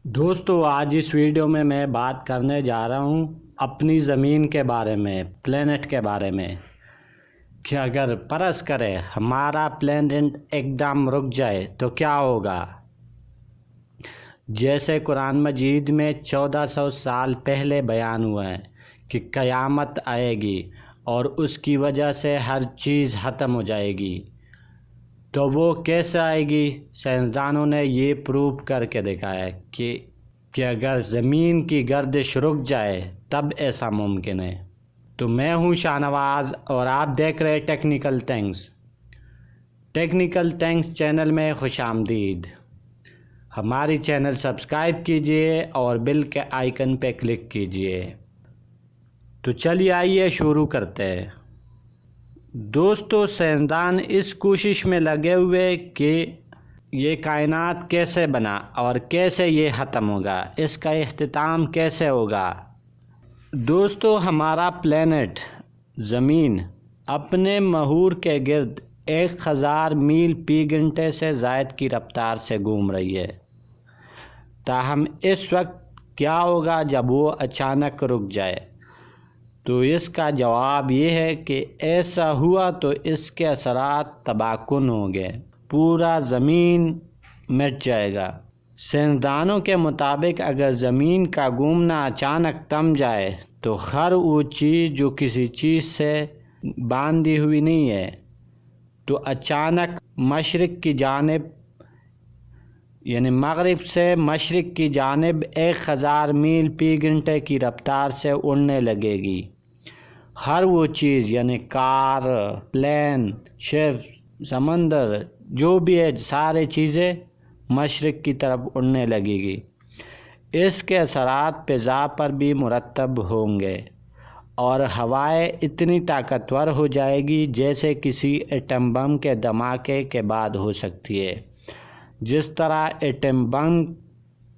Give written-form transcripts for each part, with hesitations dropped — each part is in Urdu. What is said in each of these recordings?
دوستو آج اس ویڈیو میں بات کرنے جا رہا ہوں اپنی زمین کے بارے میں، پلینٹ کے بارے میں، کہ اگر فرض کرے ہمارا پلینٹ ایک دم رک جائے تو کیا ہوگا۔ جیسے قرآن مجید میں 1400 سال پہلے بیان ہوا ہے کہ قیامت آئے گی اور اس کی وجہ سے ہر چیز ختم ہو جائے گی، تو وہ کیسے آئے گی؟ سائنسدانوں نے یہ پروو کر کے دکھایا ہے کہ اگر زمین کی گردش رک جائے تب ایسا ممکن ہے۔ تو میں ہوں شاہ نواز اور آپ دیکھ رہے ٹیکنیکل تھنگس چینل میں خوش آمدید۔ ہماری چینل سبسکرائب کیجئے اور بیل کے آئیکن پہ کلک کیجئے۔ تو چلیے آئیے شروع کرتے ہیں۔ دوستو سائنسدان اس کوشش میں لگے ہوئے کہ یہ کائنات کیسے بنا اور کیسے یہ ختم ہوگا، اس کا اختتام کیسے ہوگا۔ دوستو ہمارا پلینٹ زمین اپنے محور کے گرد 1000 میل فی گھنٹے سے زائد کی رفتار سے گھوم رہی ہے۔ تاہم اس وقت کیا ہوگا جب وہ اچانک رک جائے؟ تو اس کا جواب یہ ہے کہ ایسا ہوا تو اس کے اثرات تباہ کن ہوں گے، پورا زمین مٹ جائے گا۔ سائنسدانوں کے مطابق اگر زمین کا گھومنا اچانک تھم جائے تو ہر وہ چیز جو کسی چیز سے باندھی ہوئی نہیں ہے تو اچانک مشرق کی جانب یعنی مغرب سے مشرق کی جانب 1000 میل فی گھنٹے کی رفتار سے اڑنے لگے گی۔ ہر وہ چیز یعنی کار، پلین، شپ، سمندر، جو بھی ہے سارے چیزیں مشرق کی طرف اڑنے لگے گی۔ اس کے اثرات فضا پر بھی مرتب ہوں گے اور ہوائیں اتنی طاقتور ہو جائے گی جیسے کسی ایٹم بم کے دھماکے کے بعد ہو سکتی ہے۔ جس طرح ایٹم بم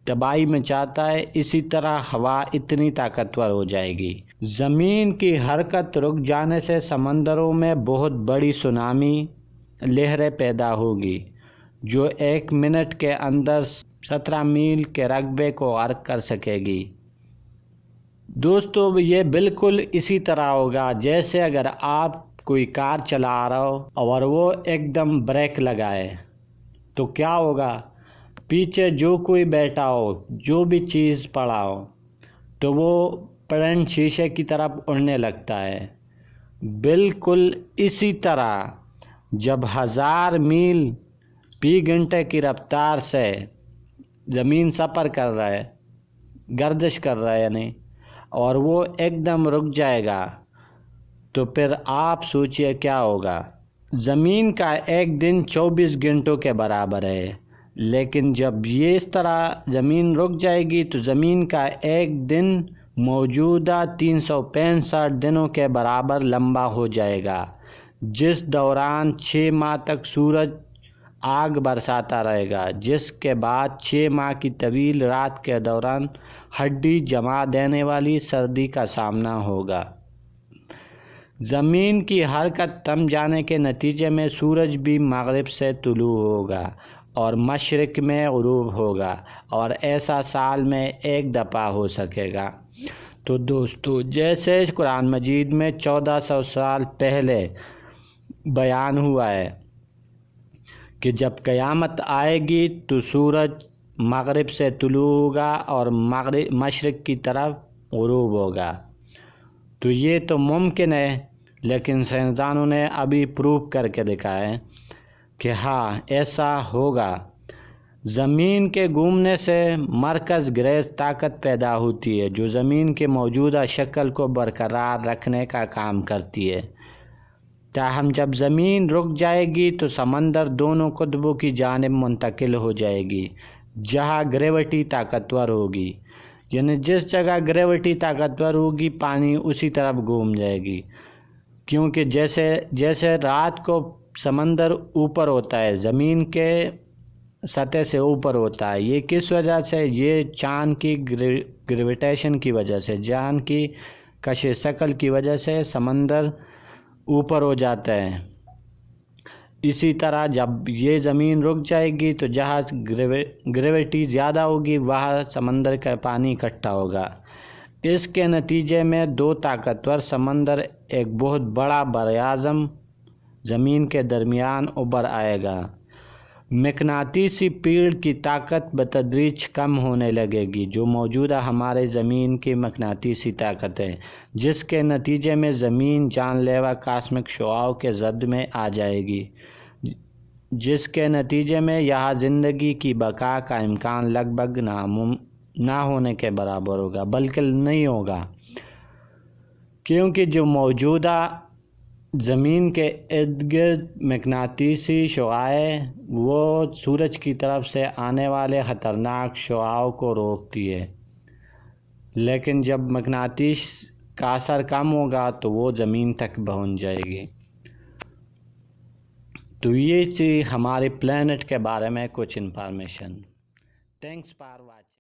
تباہی مچاتا ہے اسی طرح ہوا اتنی طاقتور ہو جائے گی۔ زمین کی حرکت رک جانے سے سمندروں میں بہت بڑی سونامی لہریں پیدا ہوگی جو 1 منٹ کے اندر 17 میل کے رقبے کو غرق کر سکے گی۔ دوستو یہ بالکل اسی طرح ہوگا جیسے اگر آپ کوئی کار چلا رہا ہو اور وہ ایک دم بریک لگائے تو کیا ہوگا؟ پیچھے جو کوئی بیٹھا ہو، جو بھی چیز پڑا ہو تو وہ فرنٹ شیشے کی طرف اڑنے لگتا ہے۔ بالکل اسی طرح جب 1000 میل فی گھنٹے کی رفتار سے زمین سفر کر رہا ہے، گردش کر رہا ہے یعنی، اور وہ ایک دم رک جائے گا تو پھر آپ سوچئے کیا ہوگا۔ زمین کا ایک دن 24 گھنٹوں کے برابر ہے، لیکن جب یہ اس طرح زمین رک جائے گی تو زمین کا ایک دن موجودہ 365 دنوں کے برابر لمبا ہو جائے گا، جس دوران 6 ماہ تک سورج آگ برساتا رہے گا، جس کے بعد 6 ماہ کی طویل رات کے دوران ہڈی جما دینے والی سردی کا سامنا ہوگا۔ زمین کی حرکت تھم جانے کے نتیجے میں سورج بھی مغرب سے طلوع ہوگا اور مشرق میں غروب ہوگا، اور ایسا سال میں 1 دفعہ ہو سکے گا۔ تو دوستو جیسے قرآن مجید میں 1400 سال پہلے بیان ہوا ہے کہ جب قیامت آئے گی تو سورج مغرب سے طلوع ہوگا اور مشرق کی طرف غروب ہوگا، تو یہ تو ممکن ہے، لیکن سائنسدانوں نے ابھی پروو کر کے دکھایا ہے کہ ہاں ایسا ہوگا۔ زمین کے گھومنے سے مرکز گریز طاقت پیدا ہوتی ہے جو زمین کے موجودہ شکل کو برقرار رکھنے کا کام کرتی ہے۔ تاہم جب زمین رک جائے گی تو سمندر دونوں قطبوں کی جانب منتقل ہو جائے گی جہاں گریوٹی طاقتور ہوگی، یعنی جس جگہ گریوٹی طاقتور ہوگی پانی اسی طرف گھوم جائے گی، کیونکہ جیسے رات کو سمندر اوپر ہوتا ہے، زمین کے سطح سے اوپر ہوتا ہے۔ یہ کس وجہ سے؟ یہ چاند کی گریویٹیشن کی وجہ سے، چاند کی کشش ثقل کی وجہ سے سمندر اوپر ہو جاتا ہے۔ اسی طرح جب یہ زمین رک جائے گی تو جہاں گریویٹی زیادہ ہوگی وہاں سمندر کا پانی اکٹھا ہوگا۔ اس کے نتیجے میں دو طاقتور سمندر ایک بہت بڑا براعظم زمین کے درمیان ابھر آئے گا۔ مقناطیسی فیلڈ کی طاقت بتدریج کم ہونے لگے گی، جو موجودہ ہمارے زمین کی مقناطیسی طاقت ہے، جس کے نتیجے میں زمین جان لیوا کاسمک شعاؤں کے زد میں آ جائے گی، جس کے نتیجے میں یہاں زندگی کی بقا کا امکان لگ بھگ نہ ہونے کے برابر ہوگا، بلکہ نہیں ہوگا، کیونکہ جو موجودہ زمین کے ارد گرد مقناطیسی شعاعیں وہ سورج کی طرف سے آنے والے خطرناک شعاؤں کو روکتی ہے، لیکن جب مقناطیس کا اثر کم ہوگا تو وہ زمین تک پہنچ جائے گی۔ تو یہ تھی ہمارے پلانٹ کے بارے میں کچھ انفارمیشن۔ Thanks for watching.